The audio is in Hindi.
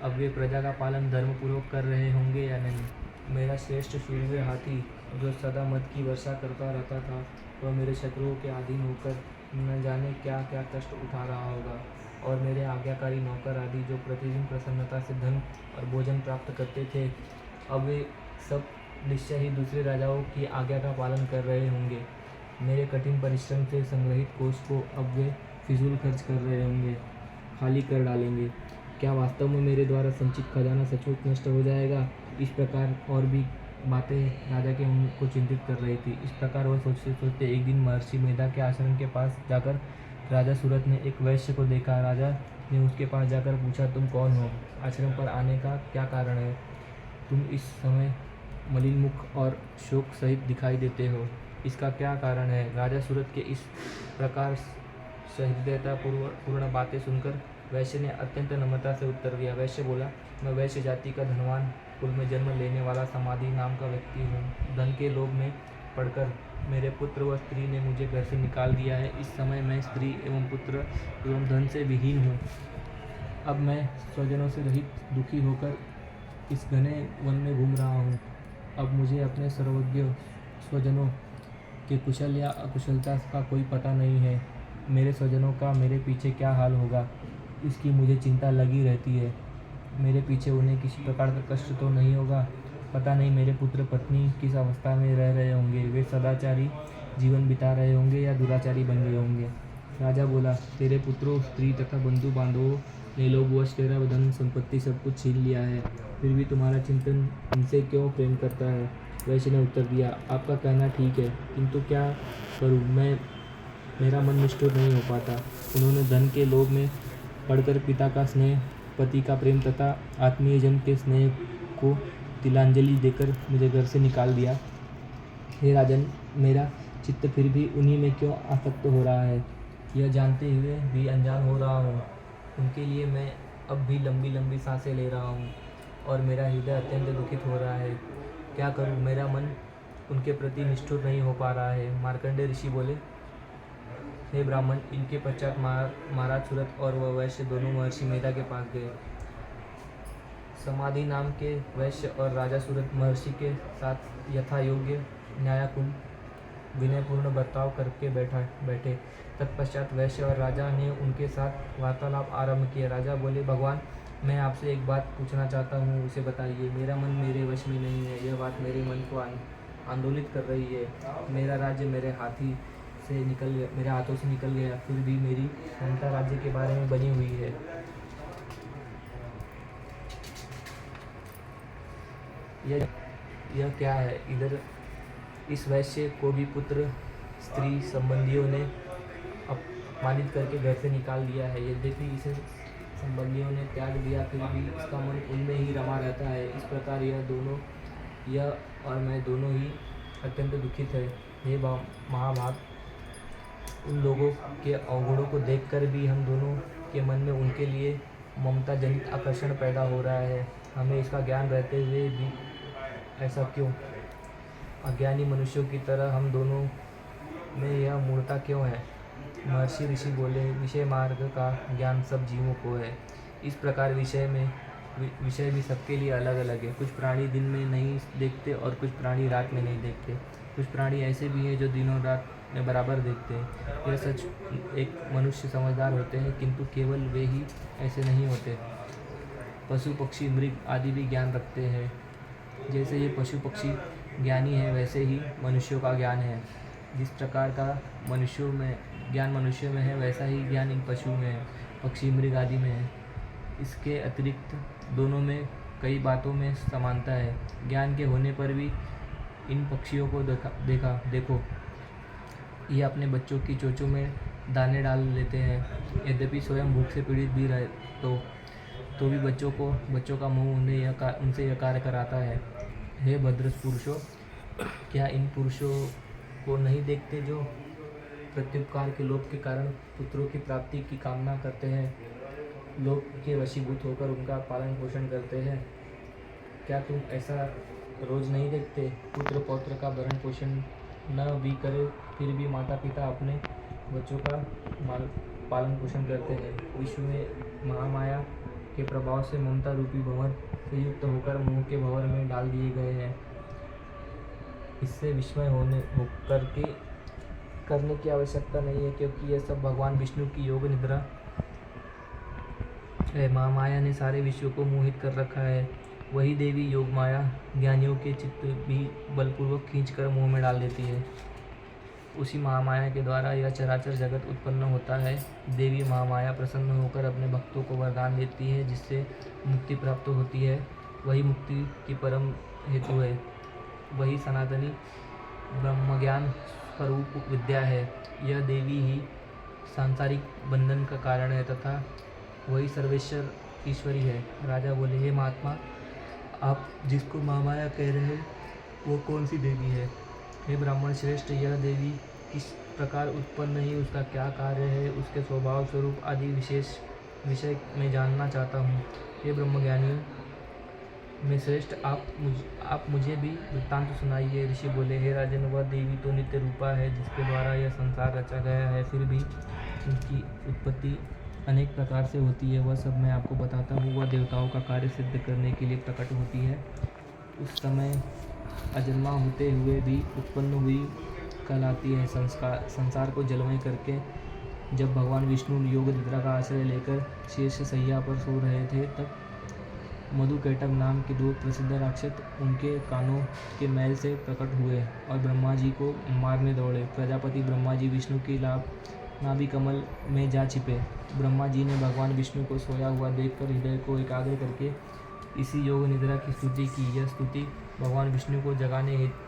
अब वे प्रजा का पालन धर्मपूर्वक कर रहे होंगे या नहीं। मेरा श्रेष्ठ शूरवीर हाथी जो सदा मद की वर्षा करता रहता था, वह मेरे शत्रुओं के अधीन होकर न जाने क्या क्या कष्ट उठा रहा होगा। और मेरे आज्ञाकारी नौकर आदि जो प्रतिदिन प्रसन्नता से धन और भोजन प्राप्त करते थे, अब वे सब निश्चय ही दूसरे राजाओं की आज्ञा का पालन कर रहे होंगे। मेरे कठिन परिश्रम से संग्रहित कोष को अब वे फिजूल खर्च कर रहे होंगे, खाली कर डालेंगे। क्या वास्तव में मेरे द्वारा संचित खजाना सचमुच नष्ट हो जाएगा? इस प्रकार और भी बातें राजा के मन को चिंतित कर रही थी। इस प्रकार वह सोचते सोचते एक दिन महर्षि मेधा के आश्रम के पास जाकर राजा सूरत ने एक वैश्य को देखा। राजा ने उसके पास जाकर पूछा, तुम कौन हो? आश्रम पर आने का क्या कारण है? तुम इस समय मलिन मुख और शोक सहित दिखाई देते हो, इसका क्या कारण है? राजा सूरत के इस प्रकार सहृदयता पूर्ण बातें सुनकर वैश्य ने अत्यंत नम्रता से उत्तर दिया। वैश्य बोला, मैं वैश्य जाति का धनवान कुल में जन्म लेने वाला समाधि नाम का व्यक्ति हूँ। धन के लोभ में पड़कर मेरे पुत्र व स्त्री ने मुझे घर से निकाल दिया है। इस समय मैं स्त्री एवं पुत्र एवं धन से विहीन हूँ। अब मैं स्वजनों से रहित दुखी होकर इस घने वन में घूम रहा हूँ। अब मुझे अपने सर्वज्ञ स्वजनों के कुशल या अकुशलता का कोई पता नहीं है। मेरे स्वजनों का मेरे पीछे क्या हाल होगा, इसकी मुझे चिंता लगी रहती है। मेरे पीछे उन्हें किसी प्रकार का कष्ट तो नहीं होगा? पता नहीं मेरे पुत्र पत्नी किस अवस्था में रह रहे होंगे। वे सदाचारी जीवन बिता रहे होंगे या दुराचारी बन गए होंगे। राजा बोला, तेरे पुत्रों, स्त्री तथा बंधु बांधवों ने लोभवश तेरा धन संपत्ति सब कुछ छीन लिया है, फिर भी तुम्हारा चिंतन इनसे क्यों प्रेम करता है? वैश्य ने उत्तर दिया, आपका कहना ठीक है, किंतु क्या करूँ, मेरा मन निष्ठुर नहीं हो पाता। उन्होंने धन के लोभ में पढ़कर पिता का स्नेह, पति का प्रेम तथा आत्मीय जन के स्नेह को तिलांजलि देकर मुझे घर से निकाल दिया। हे राजन, मेरा चित्त फिर भी उन्हीं में क्यों आसक्त हो रहा है? यह जानते हुए भी अनजान हो रहा हूँ। उनके लिए मैं अब भी लंबी लंबी सांसें ले रहा हूँ और मेरा हृदय अत्यंत दुखित हो रहा है। क्या करूँ, मेरा मन उनके प्रति निष्ठुर नहीं हो पा रहा है। मार्कंडेय ऋषि बोले, हे ब्राह्मण, इनके पश्चात महाराज सूरत और वह वैश्य दोनों महर्षि मेधा के पास गए। समाधि नाम के वैश्य और राजा सूरत महर्षि के साथ यथा योग्य न्यायपूर्ण विनयपूर्ण बर्ताव करके बैठे। तत्पश्चात वैश्य और राजा ने उनके साथ वार्तालाप आरंभ किया। राजा बोले, भगवान, मैं आपसे एक बात पूछना चाहता हूँ, उसे बताइए। मेरा मन मेरे वश में नहीं है। यह बात मेरे मन को आंदोलित कर रही है। मेरा राज्य मेरे हाथों से निकल गया, फिर भी मेरी ममता राज्य के बारे में बनी हुई है। यह क्या है? इधर इस वैश्य को भी पुत्र स्त्री संबंधियों ने अपमानित करके घर से निकाल दिया है। यद्यपि इसे संबंधियों ने त्याग दिया, फिर भी इसका मन उनमें ही रमा रहता है। इस प्रकार यह और मैं दोनों ही अत्यंत दुखित है। हे महाभाग, उन लोगों के अवगुणों को देखकर भी हम दोनों के मन में उनके लिए ममता जनित आकर्षण पैदा हो रहा है। हमें इसका ज्ञान रहते हुए भी ऐसा क्यों? अज्ञानी मनुष्यों की तरह हम दोनों में यह मूढ़ता क्यों है? महर्षि ऋषि बोले, विषय मार्ग का ज्ञान सब जीवों को है। इस प्रकार विषय भी सबके लिए अलग अलग है। कुछ प्राणी दिन में नहीं देखते और कुछ प्राणी रात में नहीं देखते। कुछ प्राणी ऐसे भी हैं जो दिनों रात में बराबर देखते हैं। यह सच, एक मनुष्य समझदार होते हैं, किंतु केवल वे ही ऐसे नहीं होते। पशु पक्षी मृग आदि भी ज्ञान रखते हैं। जैसे ये पशु पक्षी ज्ञानी है, वैसे ही मनुष्यों का ज्ञान है। जिस प्रकार का ज्ञान मनुष्य में है, वैसा ही ज्ञान इन पशु में है, पक्षी मृग आदि में है। इसके अतिरिक्त दोनों में कई बातों में समानता है। ज्ञान के होने पर भी इन पक्षियों को देखो, ये अपने बच्चों की चोंचों में दाने डाल लेते हैं। यद्यपि स्वयं भूख से पीड़ित भी रहे तो भी बच्चों का मुँह उनसे यह कार्य कराता है। हे भद्र पुरुषों, क्या इन पुरुषों को नहीं देखते जो प्रत्युपकार के लोभ के कारण पुत्रों की प्राप्ति की कामना करते हैं, लोभ के वशीभूत होकर उनका पालन पोषण करते हैं? क्या तुम ऐसा रोज नहीं देखते? पुत्र पौत्र का भरण पोषण न भी करे, फिर भी माता पिता अपने बच्चों का पालन पोषण करते हैं। विश्व में महामाया के प्रभाव से ममता रूपी भंवर से युक्त होकर मोह के भंवर में डाल दिए गए हैं। इससे विस्मय होकर के करने की आवश्यकता नहीं है, क्योंकि यह सब भगवान विष्णु की योग निद्रा है। महामाया ने सारे विश्व को मोहित कर रखा है। वही देवी योग माया ज्ञानियों के चित्त भी बलपूर्वक खींचकर मोह में डाल देती है। उसी महामाया के द्वारा यह चराचर जगत उत्पन्न होता है। देवी महामाया प्रसन्न होकर अपने भक्तों को वरदान देती है, जिससे मुक्ति प्राप्त होती है। वही मुक्ति की परम हेतु है। वही सनातनी ब्रह्मज्ञान स्वरूप विद्या है। यह देवी ही सांसारिक बंधन का कारण है तथा वही सर्वेश्वर ईश्वरी है। राजा बोले, हे महात्मा, आप जिसको महामाया कह रहे हैं वो कौन सी देवी है? हे ब्राह्मण श्रेष्ठ, यह देवी किस प्रकार उत्पन्न हुई, उसका क्या कार्य है, उसके स्वभाव स्वरूप आदि विषय में जानना चाहता हूँ। हे ब्रह्मज्ञानियों में श्रेष्ठ, आप मुझे भी वृत्तांत सुनाइए। ऋषि बोले, हे राजन, वह देवी तो नित्य रूपा है, जिसके द्वारा यह संसार रचा गया है। फिर भी उनकी उत्पत्ति अनेक प्रकार से होती है, वह सब मैं आपको बताता हूँ। वह देवताओं का कार्य सिद्ध करने के लिए प्रकट होती है। उस समय अजन्मा होते हुए भी उत्पन्न हुई कहलाती है। संसार को जलमय करके जब भगवान विष्णु योग निद्रा का आश्रय लेकर शेष सैया पर सो रहे थे, तब मधुकैटभ नाम के 2 प्रसिद्ध राक्षस उनके कानों के मैल से प्रकट हुए और ब्रह्मा जी को मारने दौड़े। प्रजापति ब्रह्मा जी विष्णु की नाभि कमल में जा छिपे। ब्रह्मा जी ने भगवान विष्णु को सोया हुआ देखकर हृदय को एकाग्र करके इसी योग निद्रा की स्तुति की। यह स्तुति भगवान विष्णु को जगाने हेतु